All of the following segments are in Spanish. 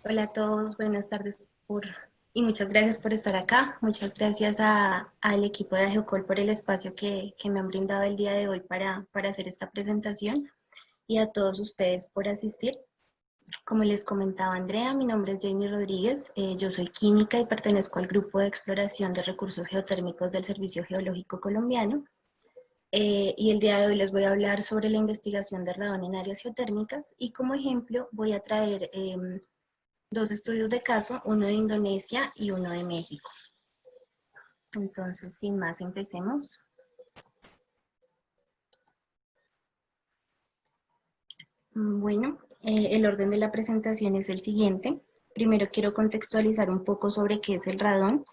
Hola a todos, buenas tardes y muchas gracias por estar acá. Muchas gracias al equipo de Geocol por el espacio que me han brindado el día de hoy para hacer esta presentación y a todos ustedes por asistir. Como les comentaba Andrea, mi nombre es Jamie Rodríguez, yo soy química y pertenezco al grupo de exploración de recursos geotérmicos del Servicio Geológico Colombiano. Y el día de hoy les voy a hablar sobre la investigación de radón en áreas geotérmicas y como ejemplo voy a traer dos estudios de caso, uno de Indonesia y uno de México. Entonces, sin más, empecemos. Bueno, el orden de la presentación es el siguiente. Primero quiero contextualizar un poco sobre qué es el radón,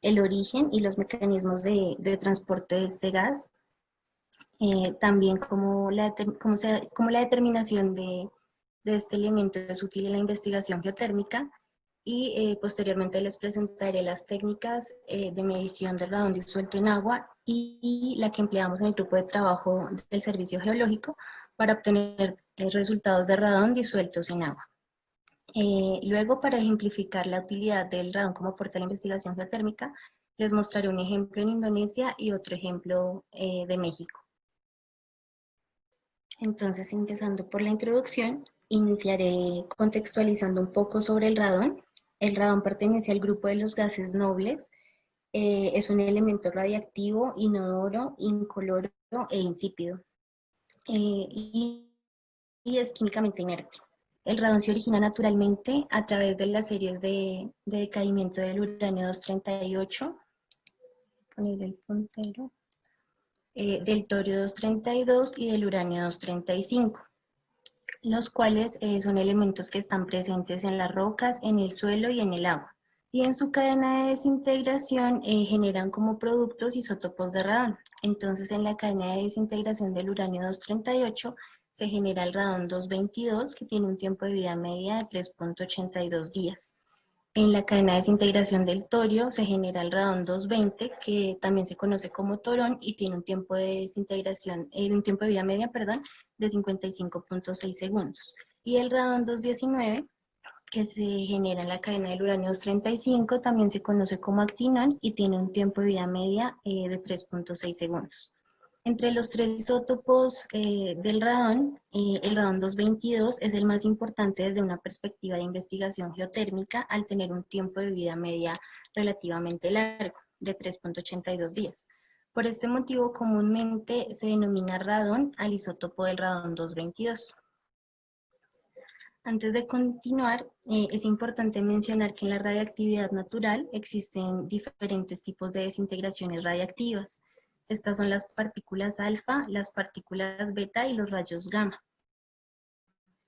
el origen y los mecanismos de transporte de este gas. También cómo la determinación de este elemento es útil en la investigación geotérmica y posteriormente les presentaré las técnicas de medición del radón disuelto en agua y la que empleamos en el grupo de trabajo del Servicio Geológico para obtener resultados de radón disueltos en agua. Luego, para ejemplificar la utilidad del radón como portal de investigación geotérmica, les mostraré un ejemplo en Indonesia y otro ejemplo de México. Entonces, empezando por la introducción, iniciaré contextualizando un poco sobre el radón. El radón pertenece al grupo de los gases nobles. Es un elemento radiactivo, inodoro, incoloro e insípido. Y es químicamente inerte. El radón se origina naturalmente a través de las series de decaimiento del uranio 238, poner el puntero, del torio 232 y del uranio 235. Los cuales son elementos que están presentes en las rocas, en el suelo y en el agua. Y en su cadena de desintegración generan como productos isótopos de radón. Entonces, en la cadena de desintegración del uranio 238 se genera el radón 222, que tiene un tiempo de vida media de 3.82 días. En la cadena de desintegración del torio se genera el radón 220, que también se conoce como torón y tiene un tiempo de desintegración, un tiempo de vida media, perdón, de 55.6 segundos. Y el radón 219, que se genera en la cadena del uranio 235, también se conoce como actinón y tiene un tiempo de vida media de 3.6 segundos. Entre los tres isótopos el radón 222 es el más importante desde una perspectiva de investigación geotérmica al tener un tiempo de vida media relativamente largo, de 3.82 días. Por este motivo, comúnmente se denomina radón al isótopo del radón 222. Antes de continuar, es importante mencionar que en la radiactividad natural existen diferentes tipos de desintegraciones radiactivas. Estas son las partículas alfa, las partículas beta y los rayos gamma.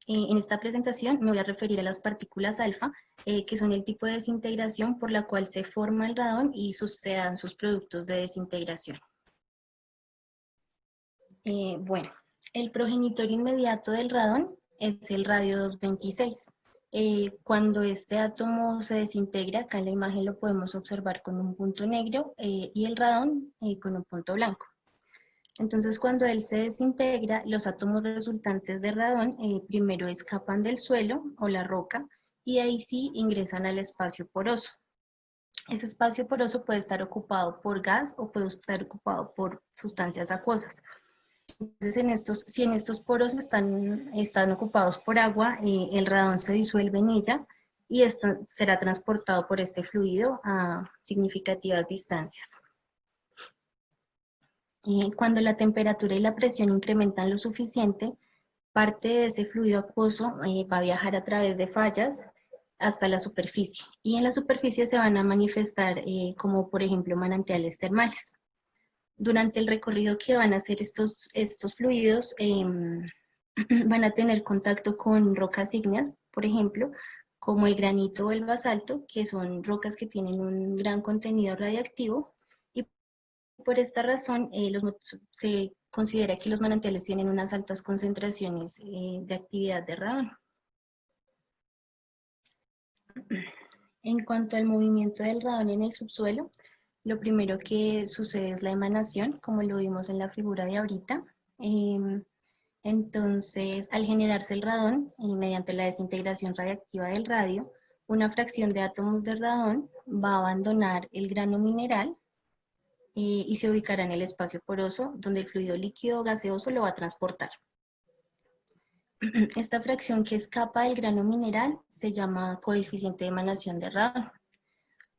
En esta presentación me voy a referir a las partículas alfa, que son el tipo de desintegración por la cual se forma el radón y se dan sus productos de desintegración. Bueno, el progenitor inmediato del radón es el radio 226. Cuando este átomo se desintegra, acá en la imagen lo podemos observar con un punto negro y el radón con un punto blanco. Entonces, cuando él se desintegra, los átomos resultantes de radón primero escapan del suelo o la roca y ahí sí ingresan al espacio poroso. Ese espacio poroso puede estar ocupado por gas o puede estar ocupado por sustancias acuosas. Entonces, si en estos poros están ocupados por agua, el radón se disuelve en ella y será transportado por este fluido a significativas distancias. Cuando la temperatura y la presión incrementan lo suficiente, parte de ese fluido acuoso va a viajar a través de fallas hasta la superficie. Y en la superficie se van a manifestar como, por ejemplo, manantiales termales. Durante el recorrido que van a hacer estos fluidos, van a tener contacto con rocas ígneas, por ejemplo, como el granito o el basalto, que son rocas que tienen un gran contenido radiactivo, y por esta razón se considera que los manantiales tienen unas altas concentraciones de actividad de radón. En cuanto al movimiento del radón en el subsuelo, lo primero que sucede es la emanación, como lo vimos en la figura de ahorita. Entonces, al generarse el radón, mediante la desintegración radiactiva del radio, una fracción de átomos de radón va a abandonar el grano mineral y se ubicará en el espacio poroso donde el fluido líquido o gaseoso lo va a transportar. Esta fracción que escapa del grano mineral se llama coeficiente de emanación de radón.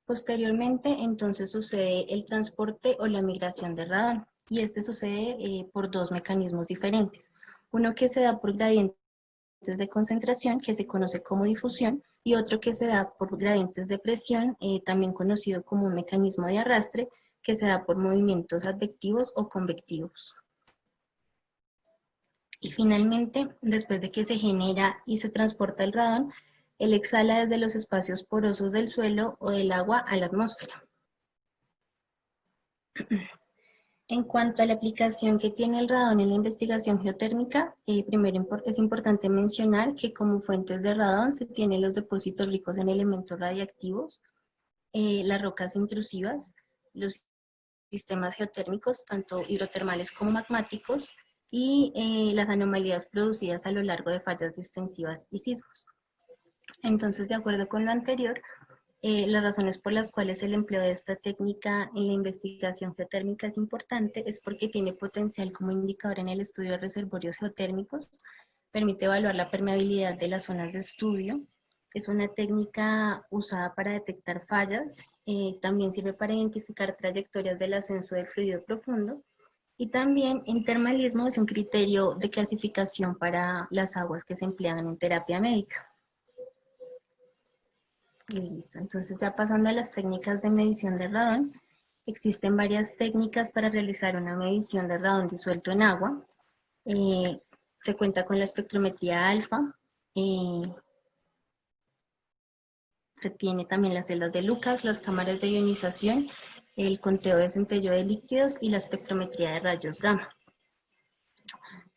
Posteriormente, entonces sucede el transporte o la migración de radón, y este sucede por dos mecanismos diferentes. Uno que se da por gradientes de concentración, que se conoce como difusión, y otro que se da por gradientes de presión, también conocido como un mecanismo de arrastre, que se da por movimientos advectivos o convectivos. Y finalmente, después de que se genera y se transporta el radón, él exhala desde los espacios porosos del suelo o del agua a la atmósfera. En cuanto a la aplicación que tiene el radón en la investigación geotérmica, primero es importante mencionar que como fuentes de radón se tienen los depósitos ricos en elementos radiactivos, las rocas intrusivas, los sistemas geotérmicos, tanto hidrotermales como magmáticos, y las anomalías producidas a lo largo de fallas extensivas y sismos. Entonces, de acuerdo con lo anterior, las razones por las cuales el empleo de esta técnica en la investigación geotérmica es importante es porque tiene potencial como indicador en el estudio de reservorios geotérmicos, permite evaluar la permeabilidad de las zonas de estudio, es una técnica usada para detectar fallas, también sirve para identificar trayectorias del ascenso del fluido profundo, y también en termalismo es un criterio de clasificación para las aguas que se emplean en terapia médica. Y listo, entonces ya pasando a las técnicas de medición de radón, existen varias técnicas para realizar una medición de radón disuelto en agua. Se cuenta con la espectrometría alfa, se tiene también las celdas de Lucas, las cámaras de ionización, el conteo de centello de líquidos y la espectrometría de rayos gamma.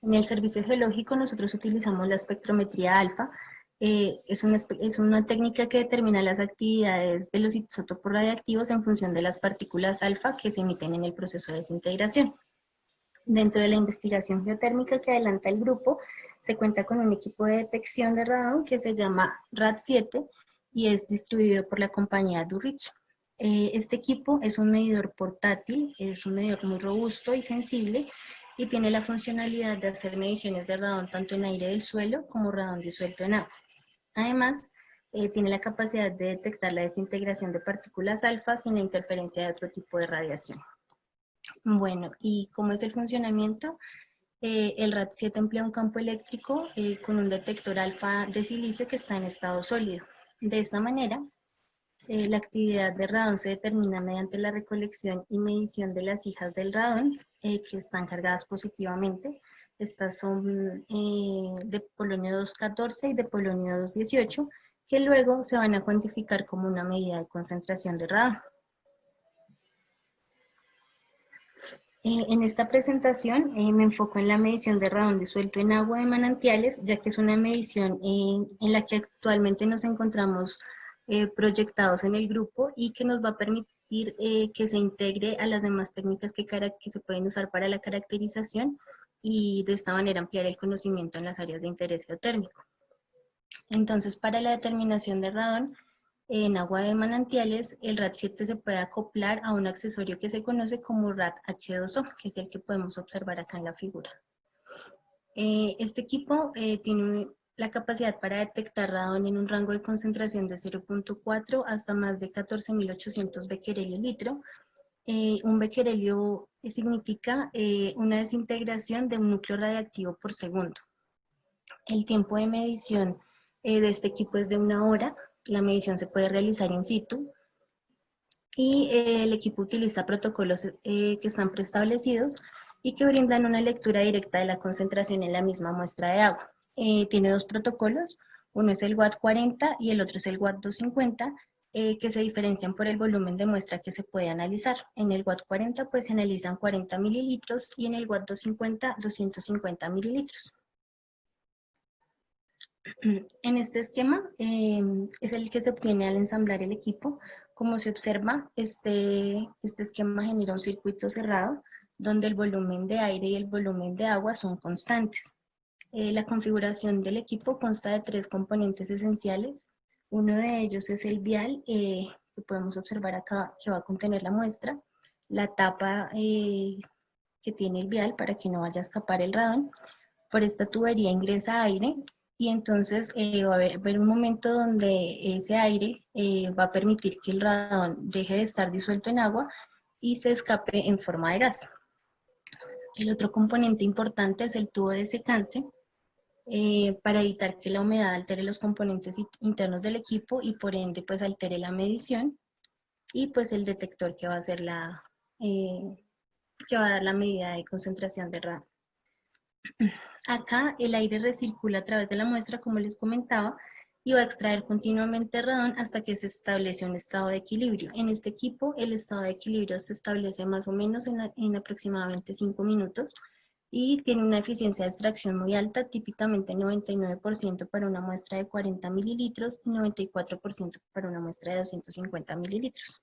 En el servicio geológico nosotros utilizamos la espectrometría alfa. Es una técnica que determina las actividades de los isótopos radiactivos en función de las partículas alfa que se emiten en el proceso de desintegración. Dentro de la investigación geotérmica que adelanta el grupo, se cuenta con un equipo de detección de radón que se llama RAD7 y es distribuido por la compañía Durich. Este equipo es un medidor portátil, es un medidor muy robusto y sensible y tiene la funcionalidad de hacer mediciones de radón tanto en aire del suelo como radón disuelto en agua. Además, tiene la capacidad de detectar la desintegración de partículas alfa sin la interferencia de otro tipo de radiación. Bueno, ¿y cómo es el funcionamiento? El RAD7 emplea un campo eléctrico con un detector alfa de silicio que está en estado sólido. De esta manera, la actividad de radón se determina mediante la recolección y medición de las hijas del radón que están cargadas positivamente. Estas son de polonio 214 y de polonio 218, que luego se van a cuantificar como una medida de concentración de radón. En esta presentación me enfoco en la medición de radón disuelto en agua de manantiales, ya que es una medición en la que actualmente nos encontramos proyectados en el grupo y que nos va a permitir que se integre a las demás técnicas que se pueden usar para la caracterización y de esta manera ampliar el conocimiento en las áreas de interés geotérmico. Entonces, para la determinación de radón, en agua de manantiales, el RAD7 se puede acoplar a un accesorio que se conoce como RAD-H2O, que es el que podemos observar acá en la figura. Este equipo tiene la capacidad para detectar radón en un rango de concentración de 0.4 hasta más de 14.800 becquerelio litro. Un becquerelio significa una desintegración de un núcleo radiactivo por segundo. El tiempo de medición de este equipo es de 1 hora. La medición se puede realizar in situ y el equipo utiliza protocolos que están preestablecidos y que brindan una lectura directa de la concentración en la misma muestra de agua. Tiene dos protocolos, uno es el WAT 40 y el otro es el WAT 250, que se diferencian por el volumen de muestra que se puede analizar. En el WAT 40 pues se analizan 40 mililitros y en el WAT 250 250 mililitros. En este esquema es el que se obtiene al ensamblar el equipo. Como se observa, este esquema genera un circuito cerrado donde el volumen de aire y el volumen de agua son constantes. La configuración del equipo consta de 3 componentes esenciales. Uno de ellos es el vial, que podemos observar acá, que va a contener la muestra, la tapa que tiene el vial para que no vaya a escapar el radón. Por esta tubería ingresa aire y entonces va a haber un momento donde ese aire va a permitir que el radón deje de estar disuelto en agua y se escape en forma de gas. El otro componente importante es el tubo de secante, para evitar que la humedad altere los componentes internos del equipo y por ende pues altere la medición, y pues el detector que va a hacer que va a dar la medida de concentración de radón. Acá el aire recircula a través de la muestra, como les comentaba, y va a extraer continuamente radón hasta que se establece un estado de equilibrio. En este equipo el estado de equilibrio se establece más o menos en aproximadamente 5 minutos y tiene una eficiencia de extracción muy alta, típicamente 99% para una muestra de 40 mililitros y 94% para una muestra de 250 mililitros.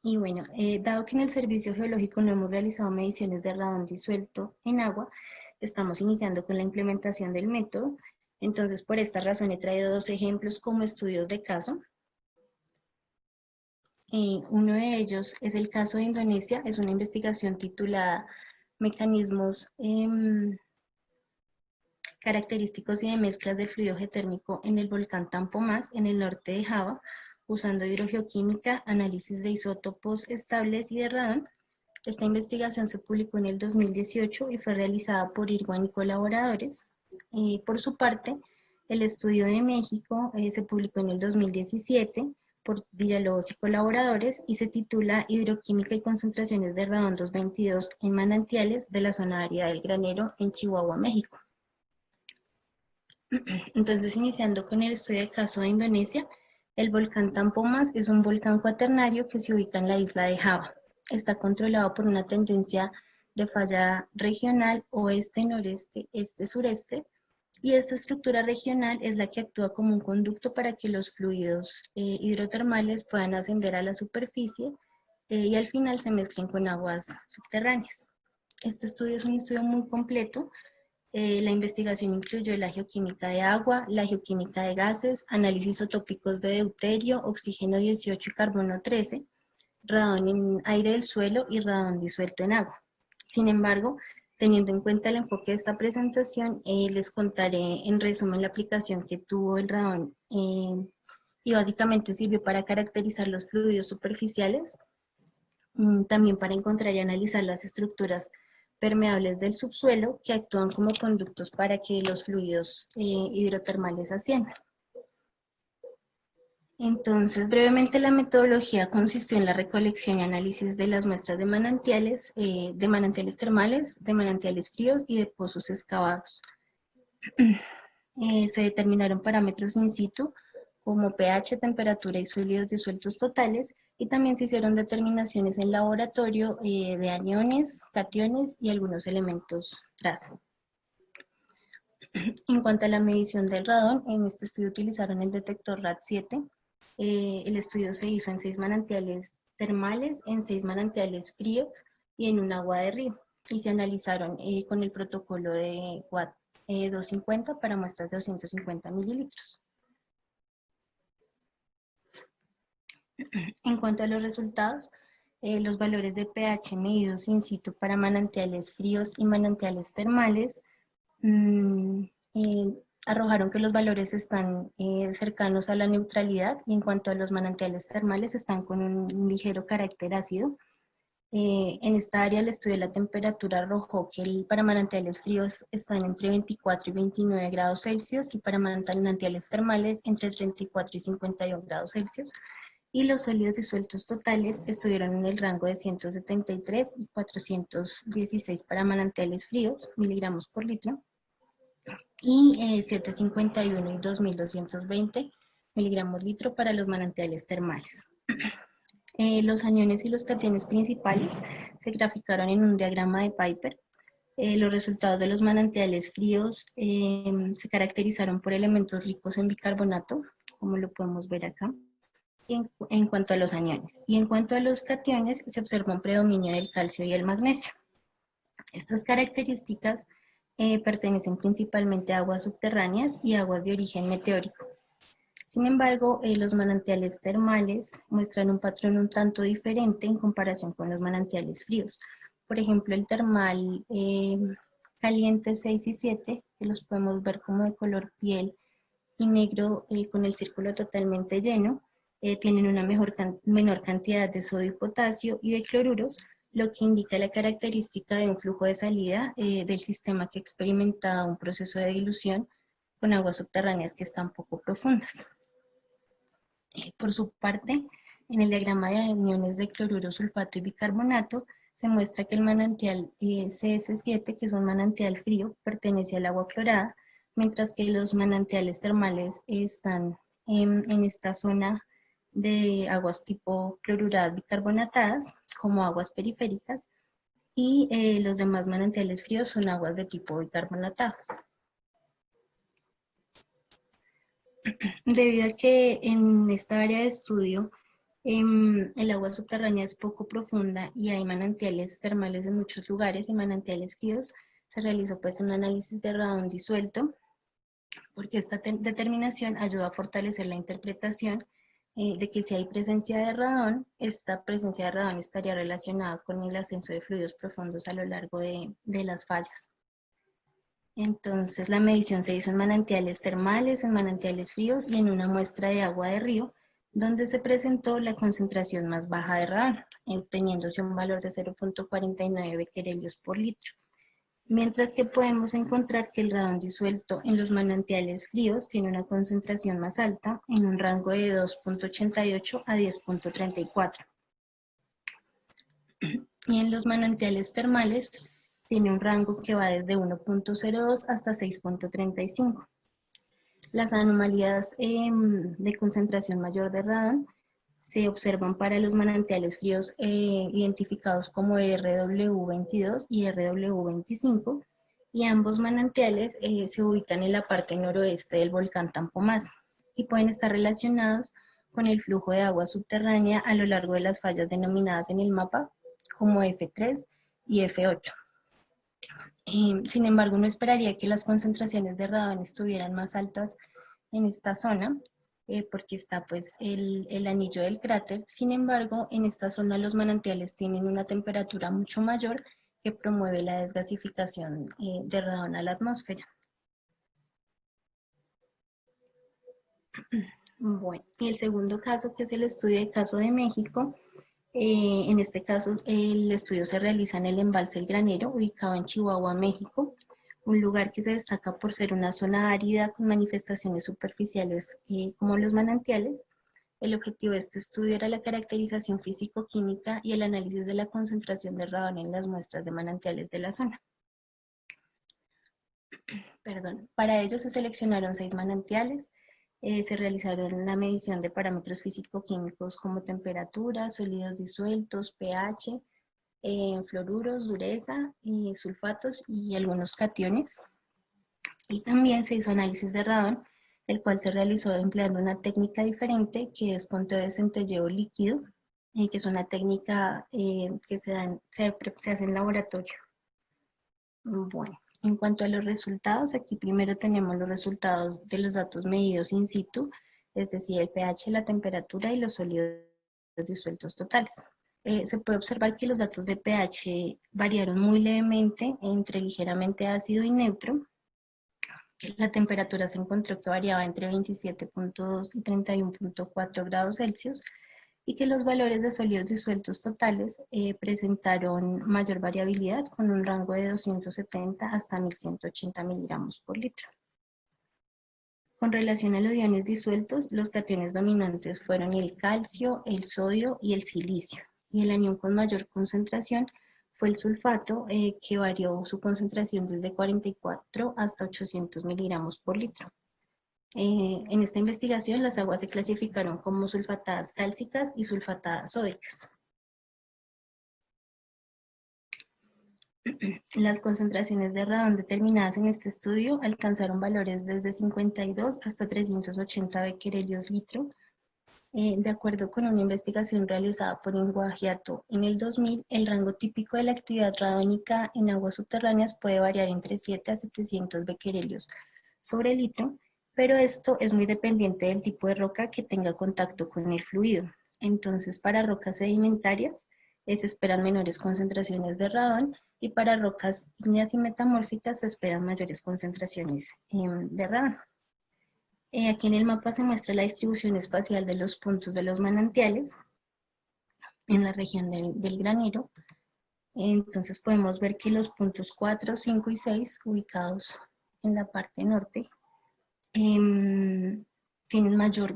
Y bueno, dado que en el servicio geológico no hemos realizado mediciones de radón disuelto en agua, estamos iniciando con la implementación del método. Entonces, por esta razón he traído dos ejemplos como estudios de caso. Uno de ellos es el caso de Indonesia, es una investigación titulada Mecanismos característicos y de mezclas del fluido geotérmico en el volcán Tampomas, en el norte de Java, usando hidrogeoquímica, análisis de isótopos estables y de radón. Esta investigación se publicó en el 2018 y fue realizada por Irwan y colaboradores. Por su parte, el estudio de México se publicó en el 2017 por Villalobos y colaboradores y se titula Hidroquímica y concentraciones de radón 222 en manantiales de la zona árida del Granero en Chihuahua, México. Entonces, iniciando con el estudio de caso de Indonesia, el volcán Tampomas es un volcán cuaternario que se ubica en la isla de Java. Está controlado por una tendencia de falla regional oeste-noreste, este-sureste, y esta estructura regional es la que actúa como un conducto para que los fluidos hidrotermales puedan ascender a la superficie y al final se mezclen con aguas subterráneas. Este estudio es un estudio muy completo. La investigación incluyó la geoquímica de agua, la geoquímica de gases, análisis isotópicos de deuterio, oxígeno 18 y carbono 13, radón en aire del suelo y radón disuelto en agua. Sin embargo, teniendo en cuenta el enfoque de esta presentación, les contaré en resumen la aplicación que tuvo el radón y básicamente sirvió para caracterizar los fluidos superficiales, también para encontrar y analizar las estructuras permeables del subsuelo que actúan como conductos para que los fluidos hidrotermales asciendan. Entonces, brevemente la metodología consistió en la recolección y análisis de las muestras de manantiales termales, de manantiales fríos y de pozos excavados. Se determinaron parámetros in situ como pH, temperatura y sólidos disueltos totales, y también se hicieron determinaciones en laboratorio de aniones, cationes y algunos elementos traza. En cuanto a la medición del radón, en este estudio utilizaron el detector RAD7. El estudio se hizo en 6 manantiales termales, en 6 manantiales fríos y en un agua de río, y se analizaron con el protocolo de Watt 250 para muestras de 250 mililitros. En cuanto a los resultados, los valores de pH medidos in situ para manantiales fríos y manantiales termales arrojaron que los valores están cercanos a la neutralidad, y en cuanto a los manantiales termales están con un ligero carácter ácido. En esta área el estudio de la temperatura arrojó que para manantiales fríos están entre 24 y 29 grados Celsius y para manantiales termales entre 34 y 51 grados Celsius. Y los sólidos disueltos totales estuvieron en el rango de 173 y 416 para manantiales fríos, miligramos por litro, y 751 y 2220 miligramos litro para los manantiales termales. Los aniones y los cationes principales se graficaron en un diagrama de Piper. Los resultados de los manantiales fríos se caracterizaron por elementos ricos en bicarbonato, como lo podemos ver acá, en cuanto a los aniones. Y en cuanto a los cationes, se observó un predominio del calcio y el magnesio. Estas características pertenecen principalmente a aguas subterráneas y aguas de origen meteórico. Sin embargo, los manantiales termales muestran un patrón un tanto diferente en comparación con los manantiales fríos. Por ejemplo, el termal caliente 6 y 7, que los podemos ver como de color piel y negro con el círculo totalmente lleno, tienen una menor cantidad de sodio y potasio y de cloruros, lo que indica la característica de un flujo de salida del sistema que experimenta un proceso de dilución con aguas subterráneas que están poco profundas. Por su parte, en el diagrama de aniones de cloruro, sulfato y bicarbonato, se muestra que el manantial CS7, que es un manantial frío, pertenece al agua clorada, mientras que los manantiales termales están en esta zona de aguas tipo cloruradas bicarbonatadas, como aguas periféricas, y los demás manantiales fríos son aguas de tipo bicarbonatado. Debido a que en esta área de estudio el agua subterránea es poco profunda y hay manantiales termales en muchos lugares y manantiales fríos, se realizó pues un análisis de radón disuelto, porque esta determinación ayuda a fortalecer la interpretación de que si hay presencia de radón, esta presencia de radón estaría relacionada con el ascenso de fluidos profundos a lo largo de las fallas. Entonces la medición se hizo en manantiales termales, en manantiales fríos y en una muestra de agua de río, donde se presentó la concentración más baja de radón, obteniéndose un valor de 0.49 becquerelios por litro. Mientras que podemos encontrar que el radón disuelto en los manantiales fríos tiene una concentración más alta, en un rango de 2.88 a 10.34. Y en los manantiales termales tiene un rango que va desde 1.02 hasta 6.35. Las anomalías de concentración mayor de radón se observan para los manantiales fríos identificados como RW22 y RW25, y ambos manantiales se ubican en la parte noroeste del volcán Tampomás y pueden estar relacionados con el flujo de agua subterránea a lo largo de las fallas denominadas en el mapa como F3 y F8. Sin embargo, no esperaría que las concentraciones de radón estuvieran más altas en esta zona, porque está pues el anillo del cráter. Sin embargo, en esta zona los manantiales tienen una temperatura mucho mayor que promueve la desgasificación de radón a la atmósfera. Bueno, y el segundo caso, que es el estudio del caso de México, en este caso el estudio se realiza en el embalse El Granero, ubicado en Chihuahua, México, un lugar que se destaca por ser una zona árida con manifestaciones superficiales como los manantiales. El objetivo de este estudio era la caracterización físico-química y el análisis de la concentración de radón en las muestras de manantiales de la zona. Para ello se seleccionaron 6 manantiales, se realizaron la medición de parámetros físico-químicos como temperatura, sólidos disueltos, pH, fluoruros, dureza, sulfatos y algunos cationes. Y también se hizo análisis de radón, el cual se realizó empleando una técnica diferente que es conteo de centelleo líquido, que es una técnica que se hace en laboratorio. Bueno, en cuanto a los resultados, aquí primero tenemos los resultados de los datos medidos in situ, es decir, el pH, la temperatura y los sólidos disueltos totales. Se puede observar que los datos de pH variaron muy levemente entre ligeramente ácido y neutro. La temperatura se encontró que variaba entre 27.2 y 31.4 grados Celsius y que los valores de sólidos disueltos totales presentaron mayor variabilidad con un rango de 270 hasta 1180 miligramos por litro. Con relación a los iones disueltos, los cationes dominantes fueron el calcio, el sodio y el silicio, y el anión con mayor concentración fue el sulfato, que varió su concentración desde 44 hasta 800 miligramos por litro. En esta investigación, las aguas se clasificaron como sulfatadas cálcicas y sulfatadas sódicas. Las concentraciones de radón determinadas en este estudio alcanzaron valores desde 52 hasta 380 becquerelios litro, De acuerdo con una investigación realizada por Inguagiato en el 2000, el rango típico de la actividad radónica en aguas subterráneas puede variar entre 7 a 700 becquerelios sobre litro, pero esto es muy dependiente del tipo de roca que tenga contacto con el fluido. Entonces, para rocas sedimentarias se esperan menores concentraciones de radón y para rocas ígneas y metamórficas se esperan mayores concentraciones de radón. Aquí en el mapa se muestra la distribución espacial de los puntos de los manantiales en la región del granero. Entonces podemos ver que los puntos 4, 5 y 6, ubicados en la parte norte, tienen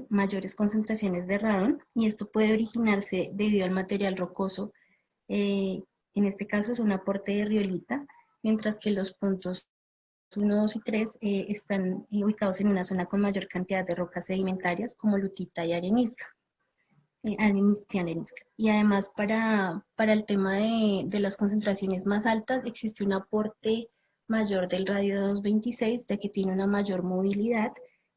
mayores concentraciones de radón y esto puede originarse debido al material rocoso. En este caso es un aporte de riolita, mientras que los puntos 1, 2 y 3 están ubicados en una zona con mayor cantidad de rocas sedimentarias como lutita y arenisca. Arenisca. Y además para el tema de las concentraciones más altas existe un aporte mayor del radio 226 ya que tiene una mayor movilidad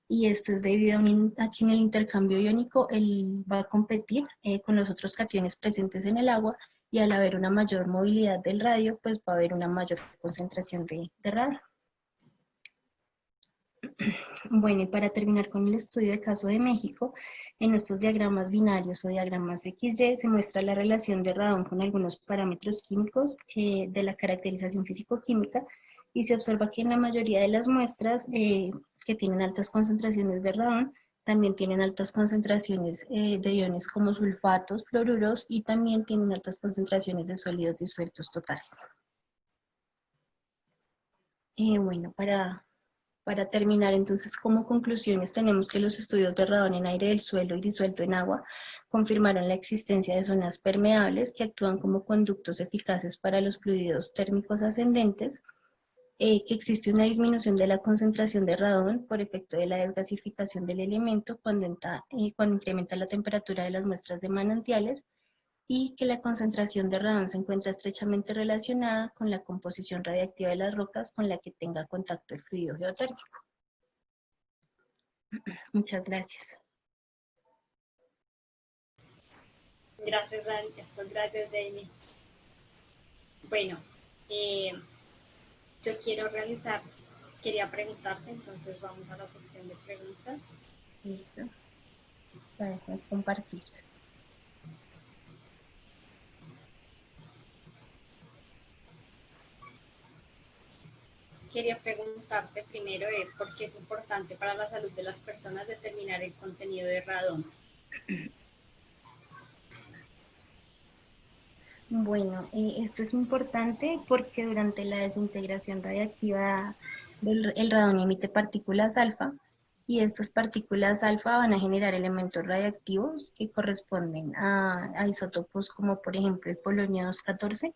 y esto es debido a que en el intercambio iónico él va a competir con los otros cationes presentes en el agua y al haber una mayor movilidad del radio pues va a haber una mayor concentración de radio. Bueno, y para terminar con el estudio del caso de México, en estos diagramas binarios o diagramas XY se muestra la relación de radón con algunos parámetros químicos de la caracterización físico-química y se observa que en la mayoría de las muestras que tienen altas concentraciones de radón, también tienen altas concentraciones de iones como sulfatos, fluoruros y también tienen altas concentraciones de sólidos disueltos totales. Bueno, para terminar, entonces, como conclusiones, tenemos que los estudios de radón en aire del suelo y disuelto en agua confirmaron la existencia de zonas permeables que actúan como conductos eficaces para los fluidos térmicos ascendentes, que existe una disminución de la concentración de radón por efecto de la desgasificación del elemento cuando incrementa la temperatura de las muestras de manantiales, y que la concentración de radón se encuentra estrechamente relacionada con la composición radiactiva de las rocas con la que tenga contacto el fluido geotérmico. Muchas gracias. Gracias, Dani. Gracias, Jamie. Bueno, eh, yo quería preguntarte, entonces vamos a la sección de preguntas. Listo. Ya dejo de compartir. Quería preguntarte primero por qué es importante para la salud de las personas determinar el contenido de radón. Bueno, esto es importante porque durante la desintegración radiactiva el radón emite partículas alfa y estas partículas alfa van a generar elementos radiactivos que corresponden a isótopos como por ejemplo el polonio 214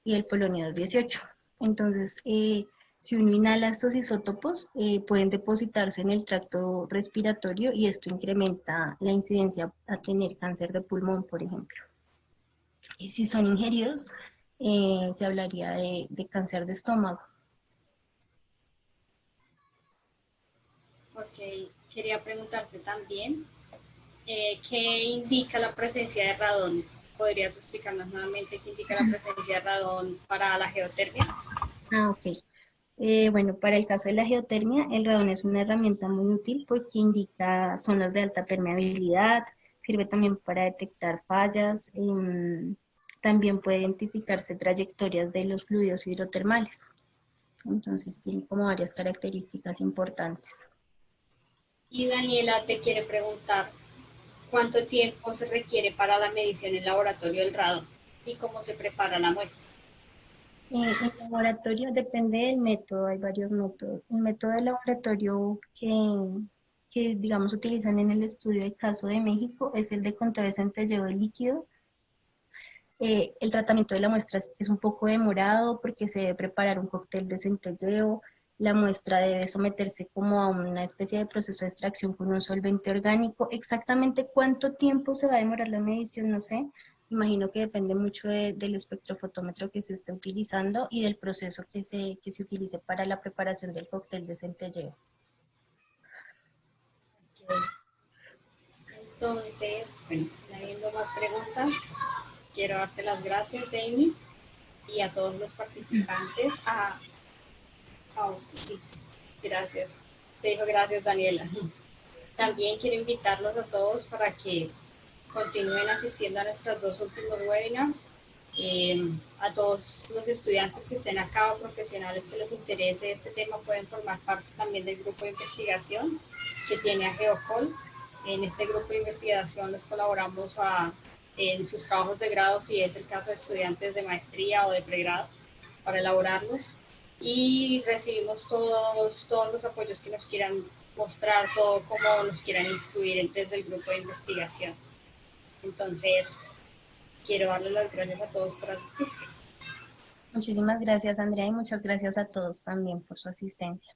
y el polonio 218. Entonces, si uno inhala estos isótopos, pueden depositarse en el tracto respiratorio y esto incrementa la incidencia a tener cáncer de pulmón, por ejemplo. Y si son ingeridos, se hablaría de cáncer de estómago. Ok, quería preguntarte también, ¿qué indica la presencia de radón? ¿Podrías explicarnos nuevamente qué indica la presencia de radón para la geotermia? Ok. Bueno, para el caso de la geotermia, el radón es una herramienta muy útil porque indica zonas de alta permeabilidad, sirve también para detectar fallas, también puede identificarse trayectorias de los fluidos hidrotermales. Entonces tiene como varias características importantes. Y Daniela te quiere preguntar, ¿cuánto tiempo se requiere para la medición en laboratorio del radón y cómo se prepara la muestra? En laboratorio depende del método, hay varios métodos. El método de laboratorio que digamos utilizan en el estudio del caso de México es el de conteo de centelleo de líquido. El tratamiento de la muestra es un poco demorado porque se debe preparar un cóctel de centelleo, la muestra debe someterse como a una especie de proceso de extracción con un solvente orgánico. Exactamente cuánto tiempo se va a demorar la medición, no sé. Imagino que depende mucho del espectrofotómetro que se esté utilizando y del proceso que se utilice para la preparación del cóctel de centelleo. Entonces, bueno, no habiendo más preguntas, quiero darte las gracias, Jamie, y a todos los participantes. Sí, gracias. Te dijo gracias, Daniela. También quiero invitarlos a todos para que continúen asistiendo a nuestros 2 últimos webinars. A todos los estudiantes que estén acá o profesionales que les interese este tema pueden formar parte también del grupo de investigación que tiene a Geocol. En este grupo de investigación les colaboramos en sus trabajos de grado, si es el caso de estudiantes de maestría o de pregrado, para elaborarlos. Y recibimos todos los apoyos que nos quieran mostrar, todo como nos quieran instruir desde el grupo de investigación. Entonces, quiero darles las gracias a todos por asistir. Muchísimas gracias, Andrea, y muchas gracias a todos también por su asistencia.